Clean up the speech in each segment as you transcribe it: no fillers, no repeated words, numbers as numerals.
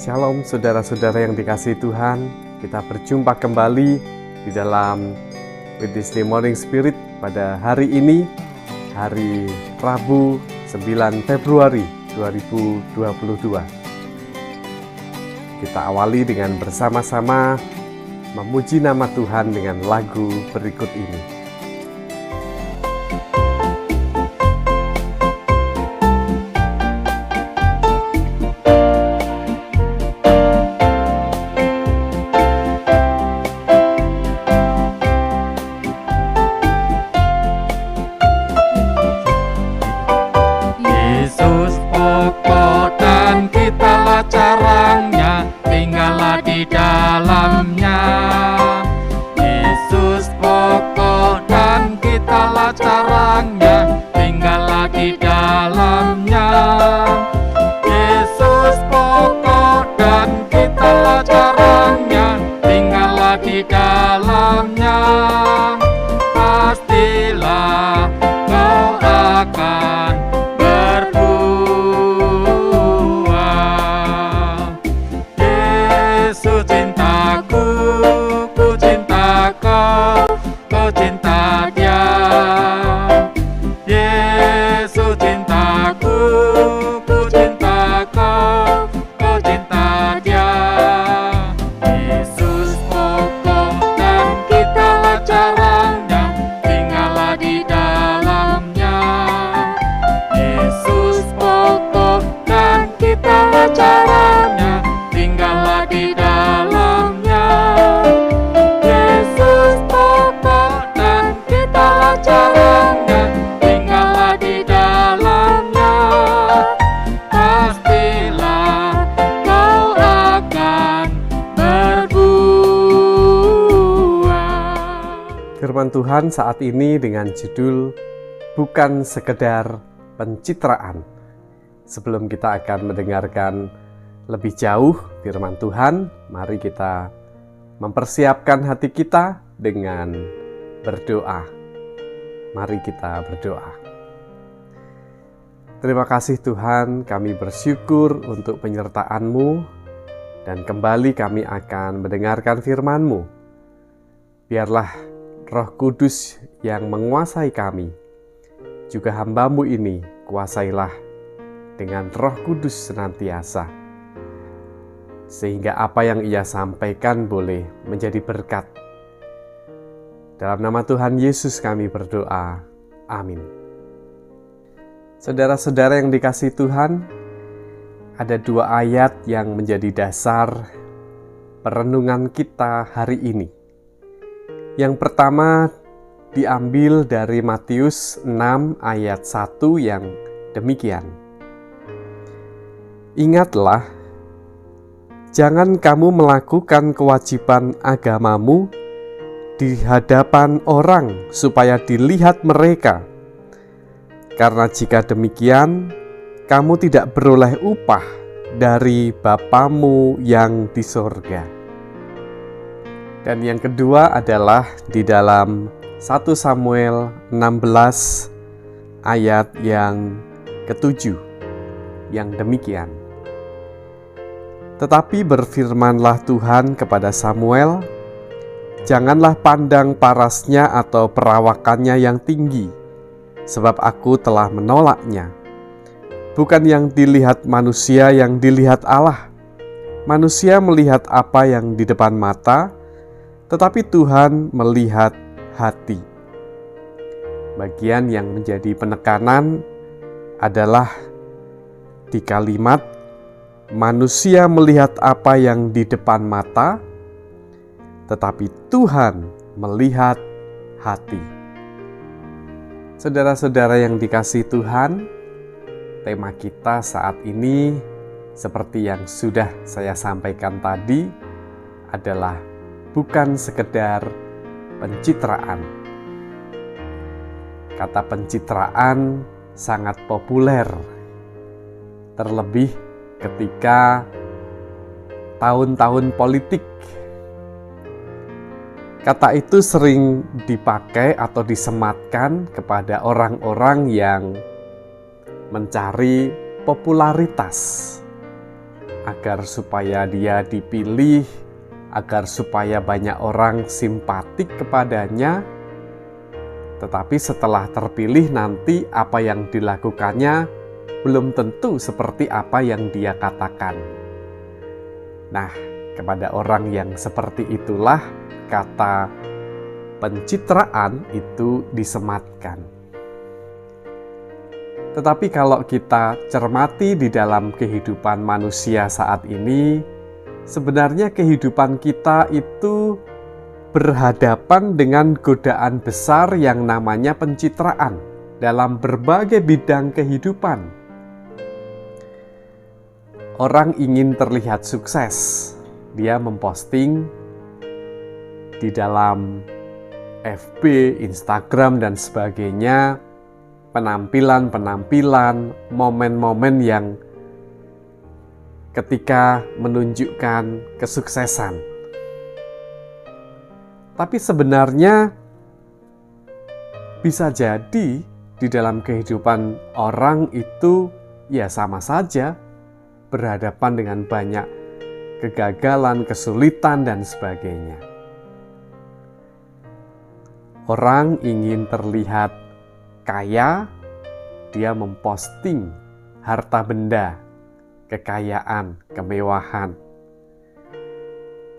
Shalom saudara-saudara yang dikasihi Tuhan. Kita berjumpa kembali di dalam Wednesday Morning Spirit pada hari ini, hari Rabu 9 Februari 2022. Kita awali dengan bersama-sama memuji nama Tuhan dengan lagu berikut ini. Firman Tuhan saat ini dengan judul Bukan Sekedar Pencitraan. Sebelum kita akan mendengarkan lebih jauh firman Tuhan, mari kita mempersiapkan hati kita dengan berdoa. Mari kita berdoa. Terima kasih Tuhan, kami bersyukur untuk penyertaan-Mu dan kembali kami akan mendengarkan firman-Mu. Biarlah Roh Kudus yang menguasai kami, juga hamba-Mu ini, kuasailah dengan Roh Kudus senantiasa, sehingga apa yang Ia sampaikan boleh menjadi berkat. Dalam nama Tuhan Yesus kami berdoa, amin. Saudara-saudara yang dikasihi Tuhan, ada dua ayat yang menjadi dasar perenungan kita hari ini. Yang pertama diambil dari Matius 6 ayat 1 yang demikian. Ingatlah, jangan kamu melakukan kewajiban agamamu di hadapan orang supaya dilihat mereka. Karena jika demikian, kamu tidak beroleh upah dari Bapamu yang di sorga. Dan yang kedua adalah di dalam 1 Samuel 16 ayat yang ke-7 yang demikian. Tetapi berfirmanlah Tuhan kepada Samuel, janganlah pandang parasnya atau perawakannya yang tinggi, sebab aku telah menolaknya. Bukan yang dilihat manusia yang dilihat Allah. Manusia melihat apa yang di depan mata, tetapi Tuhan melihat hati. Bagian yang menjadi penekanan adalah di kalimat manusia melihat apa yang di depan mata, tetapi Tuhan melihat hati. Saudara-saudara yang dikasihi Tuhan, tema kita saat ini seperti yang sudah saya sampaikan tadi adalah bukan sekedar pencitraan. Kata pencitraan sangat populer, terlebih ketika tahun-tahun politik. Kata itu sering dipakai atau disematkan kepada orang-orang yang mencari popularitas agar supaya dia dipilih, agar supaya banyak orang simpatik kepadanya. Tetapi setelah terpilih nanti apa yang dilakukannya belum tentu seperti apa yang dia katakan. Nah, kepada orang yang seperti itulah kata pencitraan itu disematkan. Tetapi kalau kita cermati di dalam kehidupan manusia saat ini, sebenarnya kehidupan kita itu berhadapan dengan godaan besar yang namanya pencitraan dalam berbagai bidang kehidupan. Orang ingin terlihat sukses, dia memposting di dalam FB, Instagram, dan sebagainya, penampilan-penampilan, momen-momen yang ketika menunjukkan kesuksesan. Tapi sebenarnya bisa jadi di dalam kehidupan orang itu ya sama saja berhadapan dengan banyak kegagalan, kesulitan, dan sebagainya. Orang ingin terlihat kaya, dia memposting harta benda, kekayaan, kemewahan.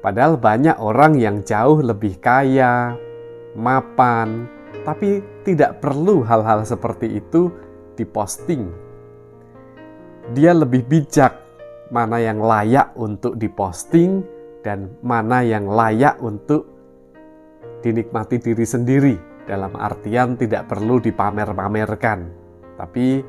Padahal banyak orang yang jauh lebih kaya, mapan, tapi tidak perlu hal-hal seperti itu diposting. Dia lebih bijak mana yang layak untuk diposting dan mana yang layak untuk dinikmati diri sendiri, dalam artian tidak perlu dipamer-pamerkan, tapi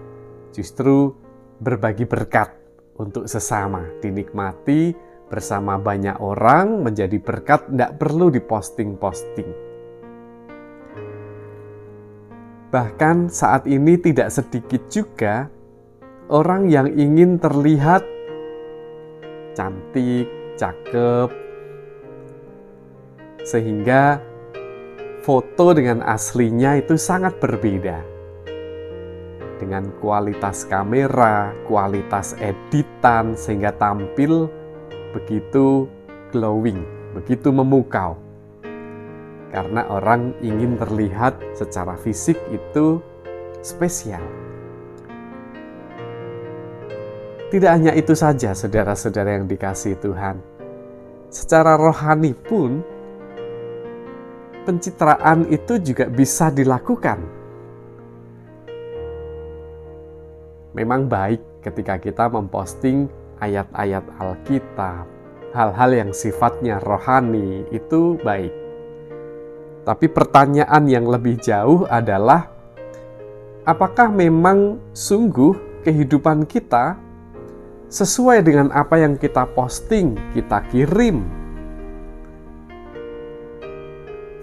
justru berbagi berkat untuk sesama, dinikmati bersama banyak orang, menjadi berkat, tidak perlu diposting-posting. Bahkan saat ini tidak sedikit juga orang yang ingin terlihat cantik, cakep, sehingga foto dengan aslinya itu sangat berbeda. Dengan kualitas kamera, kualitas editan, sehingga tampil begitu glowing, begitu memukau. Karena orang ingin terlihat secara fisik itu spesial. Tidak hanya itu saja, saudara-saudara yang dikasihi Tuhan. Secara rohani pun, pencitraan itu juga bisa dilakukan. Memang baik ketika kita memposting ayat-ayat Alkitab, hal-hal yang sifatnya rohani, itu baik. Tapi pertanyaan yang lebih jauh adalah, apakah memang sungguh kehidupan kita sesuai dengan apa yang kita posting, kita kirim?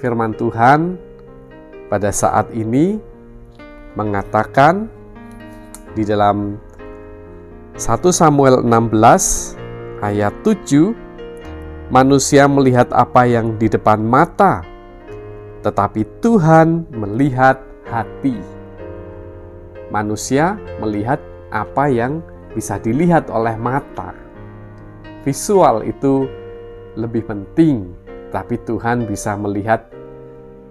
Firman Tuhan pada saat ini mengatakan di dalam 1 Samuel 16 ayat 7, manusia melihat apa yang di depan mata, tetapi Tuhan melihat hati. Manusia melihat apa yang bisa dilihat oleh mata. Visual itu lebih penting, tapi Tuhan bisa melihat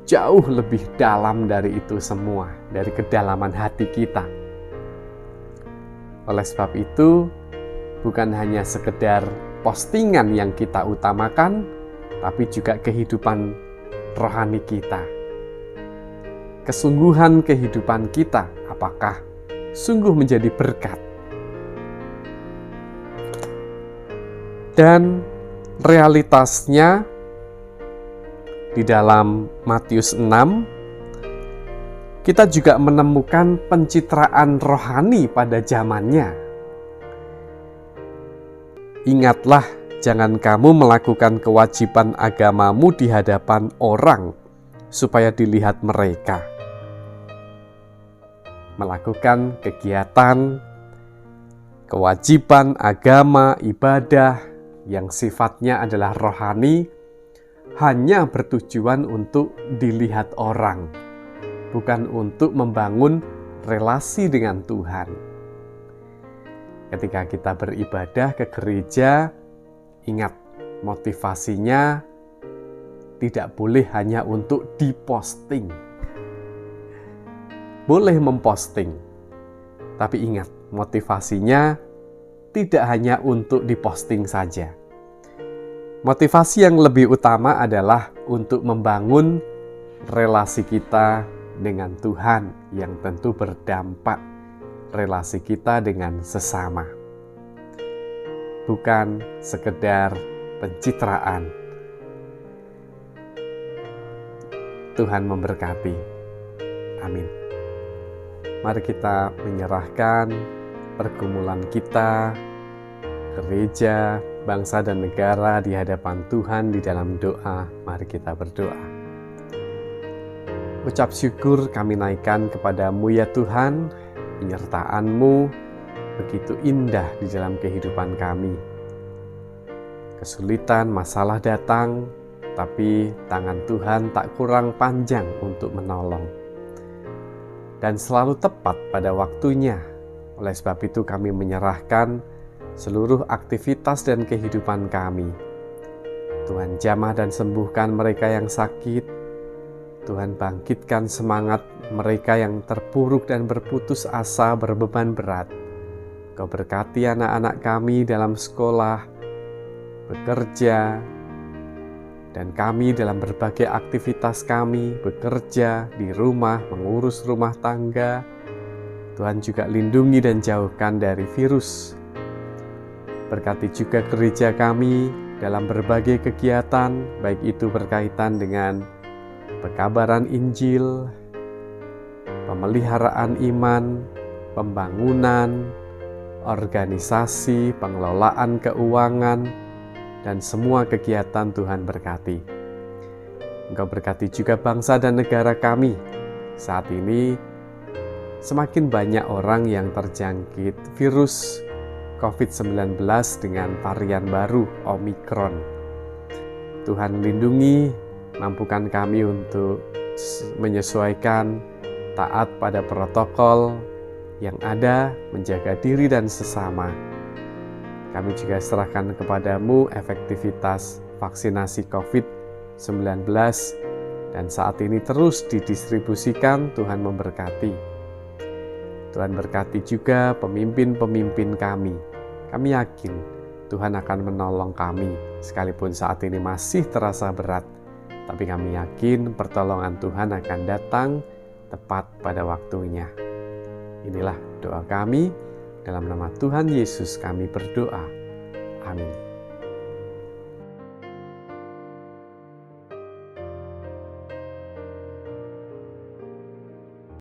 jauh lebih dalam dari itu semua, dari kedalaman hati kita. Oleh sebab itu, bukan hanya sekedar postingan yang kita utamakan, tapi juga kehidupan rohani kita. Kesungguhan kehidupan kita, apakah sungguh menjadi berkat? Dan realitasnya di dalam Matius 6, kita juga menemukan pencitraan rohani pada zamannya. Ingatlah, jangan kamu melakukan kewajiban agamamu di hadapan orang, supaya dilihat mereka. Melakukan kegiatan, kewajiban agama, ibadah yang sifatnya adalah rohani, hanya bertujuan untuk dilihat orang, bukan untuk membangun relasi dengan Tuhan. Ketika kita beribadah ke gereja, ingat, motivasinya tidak boleh hanya untuk diposting. Boleh memposting, tapi ingat, motivasinya tidak hanya untuk diposting saja. Motivasi yang lebih utama adalah untuk membangun relasi kita dengan Tuhan yang tentu berdampak relasi kita dengan sesama. Bukan sekedar pencitraan. Tuhan memberkati. Amin. Mari kita menyerahkan pergumulan kita, gereja, bangsa dan negara di hadapan Tuhan di dalam doa. Mari kita berdoa. Ucap syukur kami naikkan kepadamu ya Tuhan, penyertaan-Mu begitu indah di dalam kehidupan kami. Kesulitan, masalah datang, tapi tangan Tuhan tak kurang panjang untuk menolong. Dan selalu tepat pada waktunya. Oleh sebab itu kami menyerahkan seluruh aktivitas dan kehidupan kami. Tuhan jamah dan sembuhkan mereka yang sakit. Tuhan bangkitkan semangat mereka yang terpuruk dan berputus asa, berbeban berat. Kau berkati anak-anak kami dalam sekolah, bekerja, dan kami dalam berbagai aktivitas kami, bekerja di rumah, mengurus rumah tangga. Tuhan juga lindungi dan jauhkan dari virus. Berkati juga gereja kami dalam berbagai kegiatan, baik itu berkaitan dengan pekabaran Injil, pemeliharaan iman, pembangunan, organisasi, pengelolaan keuangan, dan semua kegiatan Tuhan berkati. Engkau berkati juga bangsa dan negara kami. Saat ini semakin banyak orang yang terjangkit virus COVID-19 dengan varian baru Omikron. Tuhan lindungi, mampukan kami untuk menyesuaikan, taat pada protokol yang ada, menjaga diri dan sesama. Kami juga serahkan kepadamu efektivitas vaksinasi COVID-19 dan saat ini terus didistribusikan. Tuhan memberkati. Tuhan berkati juga pemimpin-pemimpin kami. Kami yakin Tuhan akan menolong kami sekalipun saat ini masih terasa berat. Tapi kami yakin pertolongan Tuhan akan datang tepat pada waktunya. Inilah doa kami. Dalam nama Tuhan Yesus kami berdoa. Amin.